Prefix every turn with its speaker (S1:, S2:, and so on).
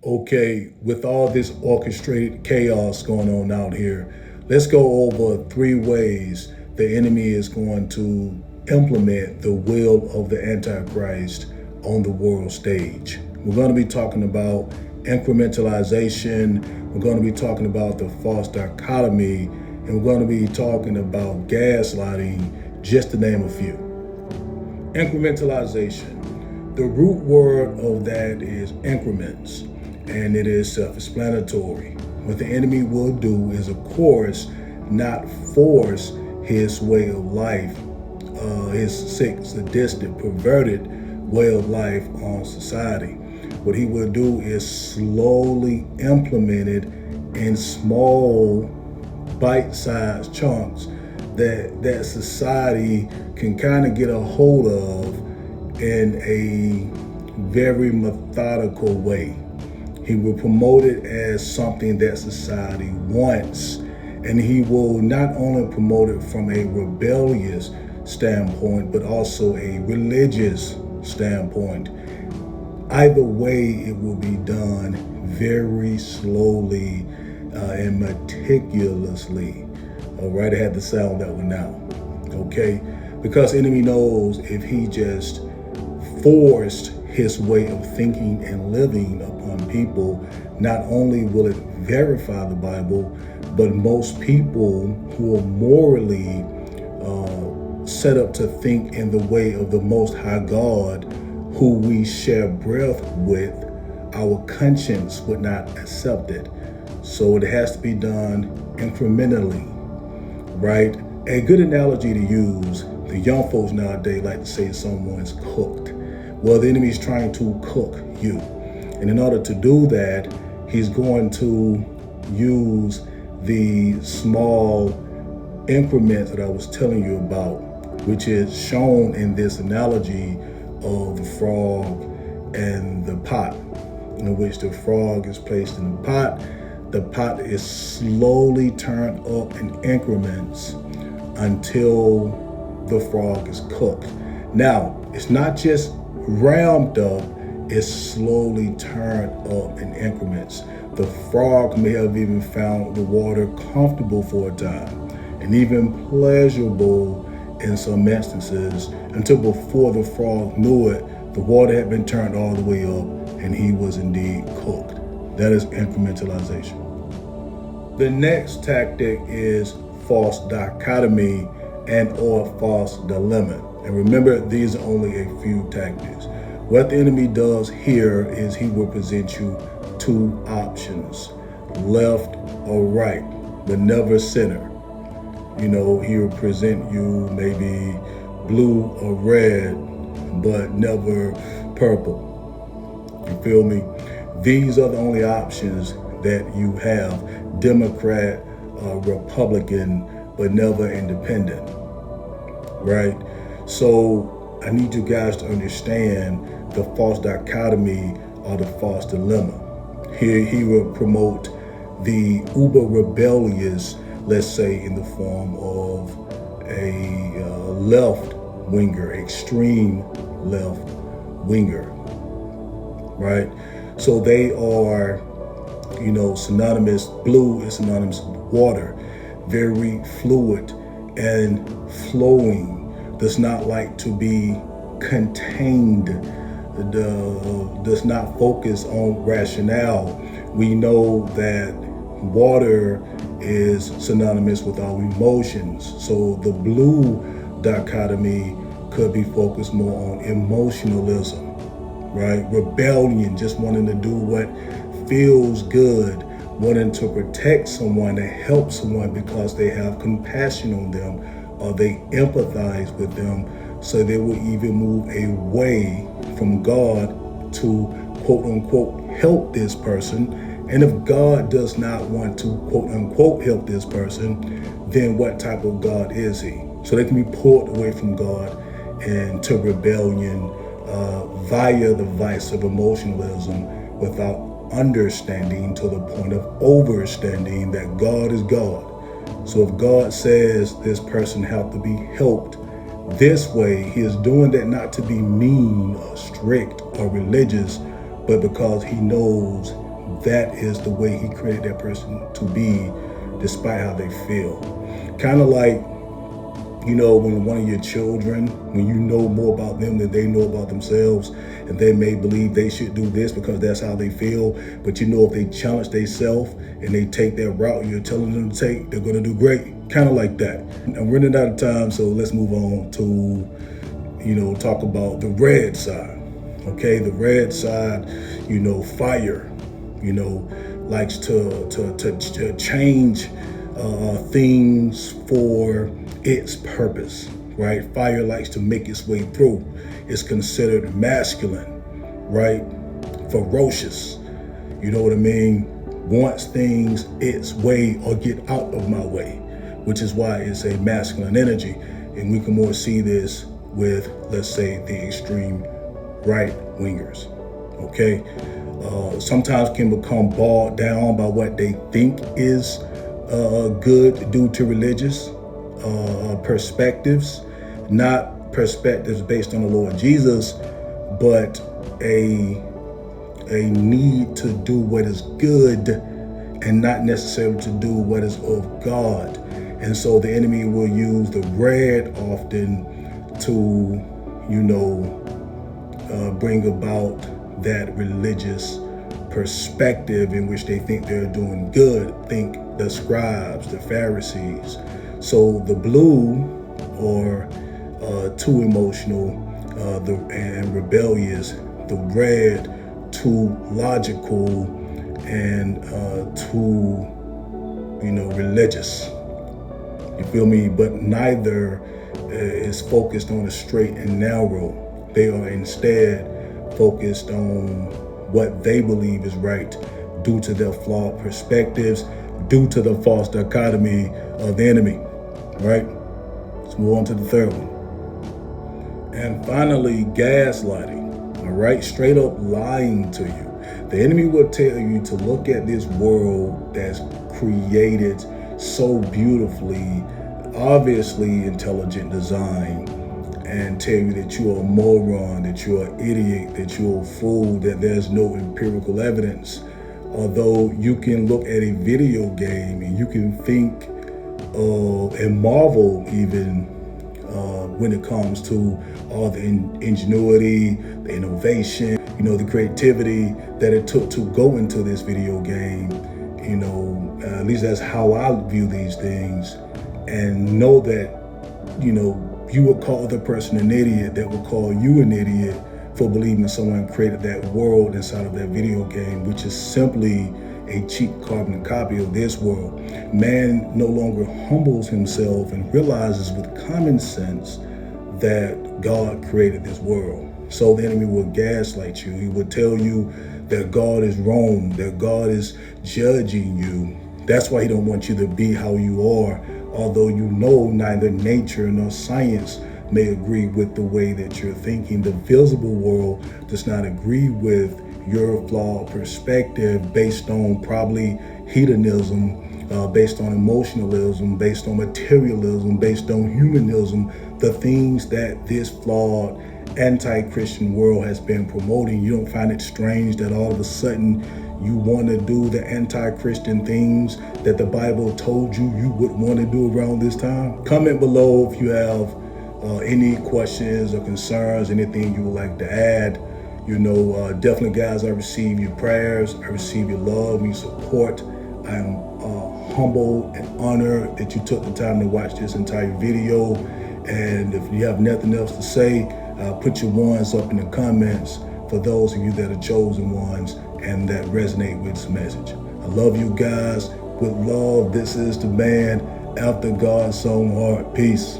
S1: Okay, with all this orchestrated chaos going on out here, let's go over 3 ways the enemy is going to implement the will of the Antichrist on the world stage. We're going to be talking about incrementalization, we're going to be talking about the false dichotomy, and we're going to be talking about gaslighting, just to name a few. Incrementalization. The root word of that is increments, and it is self-explanatory. What the enemy will do is, of course, not force his way of life, his sick, sadistic, perverted way of life on society. What he will do is slowly implement it in small, bite-sized chunks that society can kind of get a hold of in a very methodical way. He will promote it as something that society wants, and he will not only promote it from a rebellious standpoint, but also a religious standpoint. Either way, it will be done very slowly and meticulously. All right, I had to sound that one out. Okay, because the enemy knows if he just forced his way of thinking and living upon people, not only will it verify the Bible, but most people who are morally set up to think in the way of the Most High God, who we share breath with, our conscience would not accept it. So it has to be done incrementally, right? A good analogy to use, the young folks nowadays like to say someone's cooked. Well, the enemy is trying to cook you. And in order to do that, he's going to use the small increments that I was telling you about, which is shown in this analogy of the frog and the pot, in which the frog is placed in the pot. The pot is slowly turned up in increments until the frog is cooked. Now, it's not just ramped up, it's slowly turned up in increments. The frog may have even found the water comfortable for a time and even pleasurable in some instances, until before the frog knew it, the water had been turned all the way up and he was indeed cooked. That is incrementalization. The next tactic is false dichotomy and or false dilemma. And remember, these are only a few tactics. What the enemy does here is he will present you 2 options, left or right, but never center. You know, he will present you maybe blue or red, but never purple. You feel me? These are the only options that you have, Democrat, Republican, but never independent, right? So I need you guys to understand the false dichotomy or the false dilemma. Here he will promote the uber rebellious, let's say in the form of a left winger, extreme left winger, right? So they are, you know, synonymous, blue is synonymous with water, very fluid and flowing, does not like to be contained, does not focus on rationale. We know that water is synonymous with our emotions. So the blue dichotomy could be focused more on emotionalism, right? Rebellion, just wanting to do what feels good, wanting to protect someone, to help someone because they have compassion on them or they empathize with them. So they will even move away from God to quote unquote help this person. And if God does not want to quote unquote help this person, then what type of God is he? So they can be pulled away from God and to rebellion via the vice of emotionalism without understanding to the point of overstanding that God is God. So if God says this person have to be helped this way, he is doing that not to be mean or strict or religious, but because he knows that is the way he created that person to be, despite how they feel. Kind of like, when one of your children, when you know more about them than they know about themselves, and they may believe they should do this because that's how they feel, but if they challenge themselves and they take that route you're telling them to take, they're going to do great. Kind of like that. I'm running out of time, so let's move on to, talk about the red side. Okay, the red side, fire, likes to change things for its purpose, right? Fire likes to make its way through. It's considered masculine, right? Ferocious, you know what I mean? Wants things its way or get out of my way, which is why it's a masculine energy. And we can more see this with, let's say, the extreme right wingers, okay? Sometimes can become bogged down by what they think is good due to religious perspectives, not perspectives based on the Lord Jesus, but a need to do what is good and not necessarily to do what is of God. And so the enemy will use the red often to, bring about that religious perspective in which they think they're doing good. Think the scribes, the Pharisees. So the blue, or too emotional, and rebellious. The red, too logical and too, religious. You feel me? But neither is focused on the straight and narrow. They are instead focused on what they believe is right due to their flawed perspectives, due to the false dichotomy of the enemy, right? Let's move on to the third one. And finally, gaslighting, all right? Straight up lying to you. The enemy will tell you to look at this world that's created so beautifully, obviously intelligent design, and tell you that you're a moron, that you're an idiot, that you're a fool, that there's no empirical evidence. Although you can look at a video game and you can think and marvel even when it comes to all the ingenuity, the innovation, the creativity that it took to go into this video game. At least that's how I view these things, and know that, you would call the person an idiot that would call you an idiot for believing someone created that world inside of that video game, which is simply a cheap carbon copy of this world. Man no longer humbles himself and realizes with common sense that God created this world. So the enemy will gaslight you. He will tell you that God is wrong, that God is judging you. That's why he don't want you to be how you are, although neither nature nor science may agree with the way that you're thinking. The visible world does not agree with your flawed perspective based on probably hedonism, based on emotionalism, based on materialism, based on humanism, the things that this flawed anti-Christian world has been promoting. You don't find it strange that all of a sudden you want to do the anti-Christian things that the Bible told you would want to do around this time? Comment below if you have any questions or concerns, anything you would like to add. Definitely, guys, I receive your prayers. I receive your love, your support. I am humbled and honored that you took the time to watch this entire video. And if you have nothing else to say, put your ones up in the comments for those of you that are chosen ones and that resonate with this message. I love you guys with love. This is the man after God's own heart. Peace.